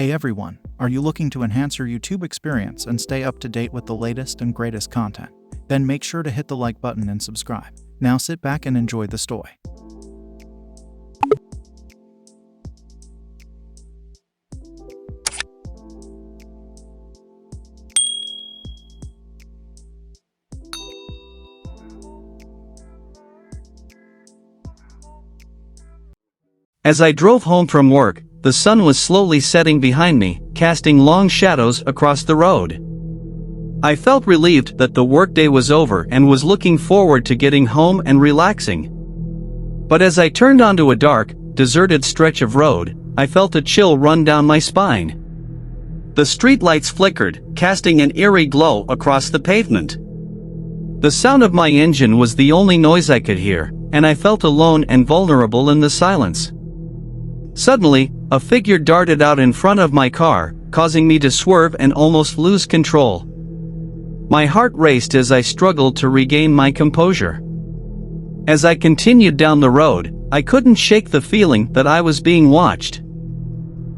Hey everyone, are you looking to enhance your YouTube experience and stay up to date with the latest and greatest content? Then make sure to hit the like button and subscribe. Now sit back and enjoy the story. As I drove home from work, the sun was slowly setting behind me, casting long shadows across the road. I felt relieved that the workday was over and was looking forward to getting home and relaxing. But as I turned onto a dark, deserted stretch of road, I felt a chill run down my spine. The streetlights flickered, casting an eerie glow across the pavement. The sound of my engine was the only noise I could hear, and I felt alone and vulnerable in the silence. Suddenly, a figure darted out in front of my car, causing me to swerve and almost lose control. My heart raced as I struggled to regain my composure. As I continued down the road, I couldn't shake the feeling that I was being watched.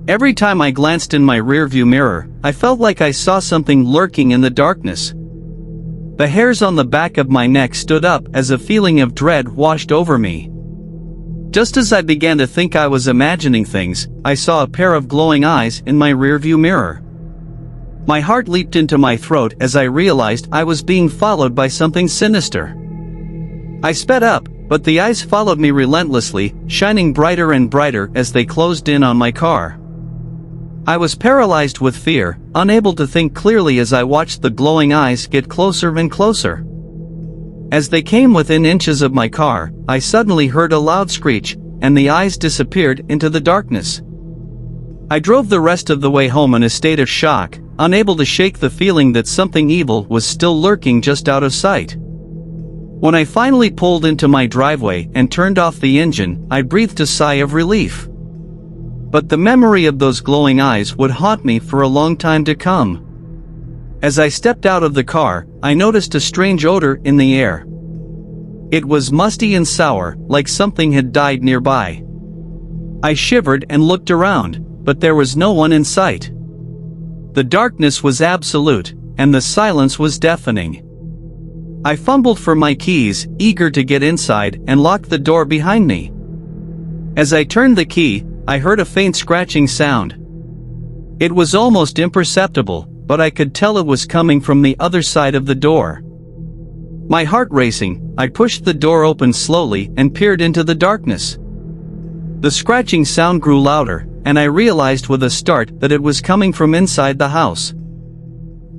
Every time I glanced in my rearview mirror, I felt like I saw something lurking in the darkness. The hairs on the back of my neck stood up as a feeling of dread washed over me. Just as I began to think I was imagining things, I saw a pair of glowing eyes in my rearview mirror. My heart leaped into my throat as I realized I was being followed by something sinister. I sped up, but the eyes followed me relentlessly, shining brighter and brighter as they closed in on my car. I was paralyzed with fear, unable to think clearly as I watched the glowing eyes get closer and closer. As they came within inches of my car, I suddenly heard a loud screech, and the eyes disappeared into the darkness. I drove the rest of the way home in a state of shock, unable to shake the feeling that something evil was still lurking just out of sight. When I finally pulled into my driveway and turned off the engine, I breathed a sigh of relief. But the memory of those glowing eyes would haunt me for a long time to come. As I stepped out of the car, I noticed a strange odor in the air. It was musty and sour, like something had died nearby. I shivered and looked around, but there was no one in sight. The darkness was absolute, and the silence was deafening. I fumbled for my keys, eager to get inside, and locked the door behind me. As I turned the key, I heard a faint scratching sound. It was almost imperceptible, but I could tell it was coming from the other side of the door. My heart racing, I pushed the door open slowly and peered into the darkness. The scratching sound grew louder, and I realized with a start that it was coming from inside the house.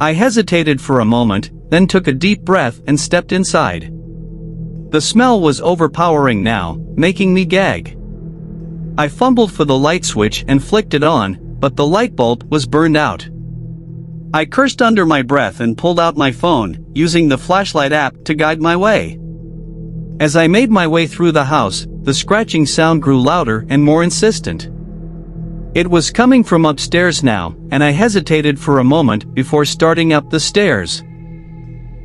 I hesitated for a moment, then took a deep breath and stepped inside. The smell was overpowering now, making me gag. I fumbled for the light switch and flicked it on, but the light bulb was burned out. I cursed under my breath and pulled out my phone, using the flashlight app to guide my way. As I made my way through the house, the scratching sound grew louder and more insistent. It was coming from upstairs now, and I hesitated for a moment before starting up the stairs.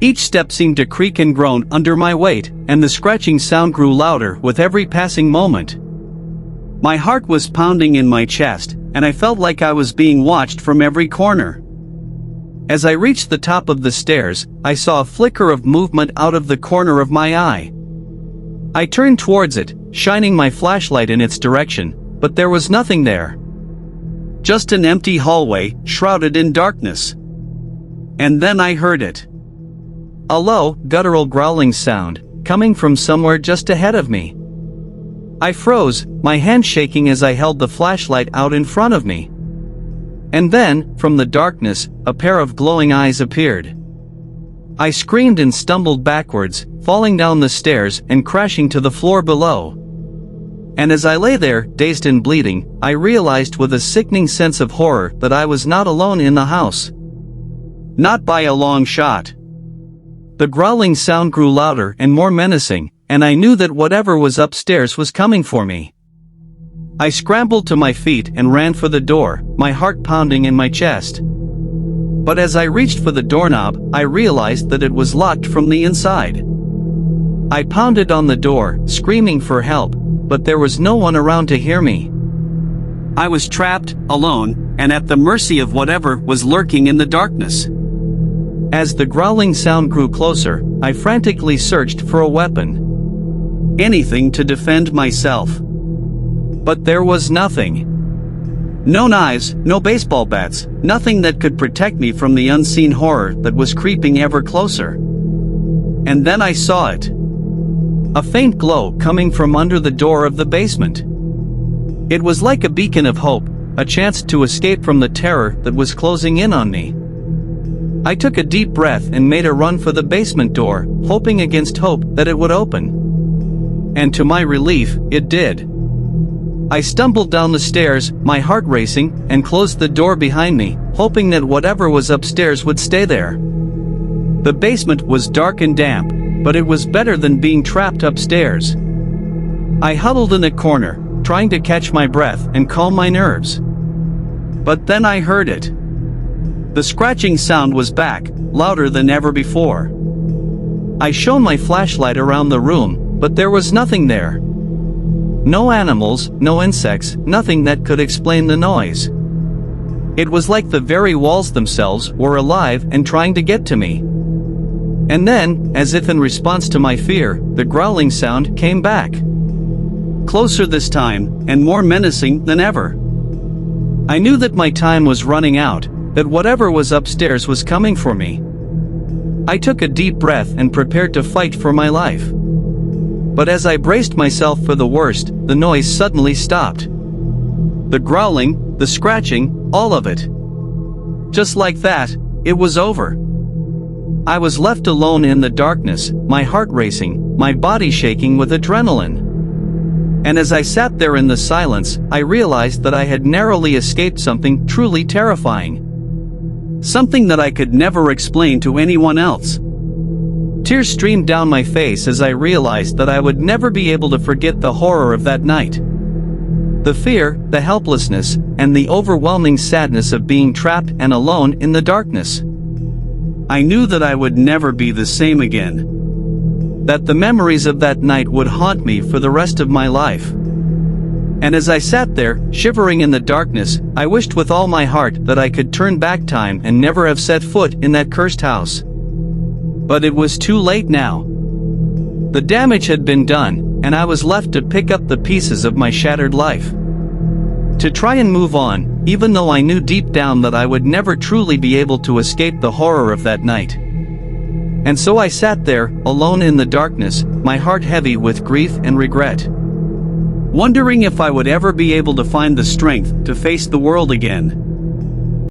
Each step seemed to creak and groan under my weight, and the scratching sound grew louder with every passing moment. My heart was pounding in my chest, and I felt like I was being watched from every corner. As I reached the top of the stairs, I saw a flicker of movement out of the corner of my eye. I turned towards it, shining my flashlight in its direction, but there was nothing there. Just an empty hallway, shrouded in darkness. And then I heard it. A low, guttural growling sound, coming from somewhere just ahead of me. I froze, my hand shaking as I held the flashlight out in front of me. And then, from the darkness, a pair of glowing eyes appeared. I screamed and stumbled backwards, falling down the stairs and crashing to the floor below. And as I lay there, dazed and bleeding, I realized with a sickening sense of horror that I was not alone in the house. Not by a long shot. The growling sound grew louder and more menacing, and I knew that whatever was upstairs was coming for me. I scrambled to my feet and ran for the door, my heart pounding in my chest. But as I reached for the doorknob, I realized that it was locked from the inside. I pounded on the door, screaming for help, but there was no one around to hear me. I was trapped, alone, and at the mercy of whatever was lurking in the darkness. As the growling sound grew closer, I frantically searched for a weapon. Anything to defend myself. But there was nothing. No knives, no baseball bats, nothing that could protect me from the unseen horror that was creeping ever closer. And then I saw it. A faint glow coming from under the door of the basement. It was like a beacon of hope, a chance to escape from the terror that was closing in on me. I took a deep breath and made a run for the basement door, hoping against hope that it would open. And to my relief, it did. I stumbled down the stairs, my heart racing, and closed the door behind me, hoping that whatever was upstairs would stay there. The basement was dark and damp, but it was better than being trapped upstairs. I huddled in a corner, trying to catch my breath and calm my nerves. But then I heard it. The scratching sound was back, louder than ever before. I shone my flashlight around the room, but there was nothing there. No animals, no insects, nothing that could explain the noise. It was like the very walls themselves were alive and trying to get to me. And then, as if in response to my fear, the growling sound came back. Closer this time, and more menacing than ever. I knew that my time was running out, that whatever was upstairs was coming for me. I took a deep breath and prepared to fight for my life. But as I braced myself for the worst, the noise suddenly stopped. The growling, the scratching, all of it. Just like that, it was over. I was left alone in the darkness, my heart racing, my body shaking with adrenaline. And as I sat there in the silence, I realized that I had narrowly escaped something truly terrifying. Something that I could never explain to anyone else. Tears streamed down my face as I realized that I would never be able to forget the horror of that night. The fear, the helplessness, and the overwhelming sadness of being trapped and alone in the darkness. I knew that I would never be the same again. That the memories of that night would haunt me for the rest of my life. And as I sat there, shivering in the darkness, I wished with all my heart that I could turn back time and never have set foot in that cursed house. But it was too late now. The damage had been done, and I was left to pick up the pieces of my shattered life. To try and move on, even though I knew deep down that I would never truly be able to escape the horror of that night. And so I sat there, alone in the darkness, my heart heavy with grief and regret. Wondering if I would ever be able to find the strength to face the world again.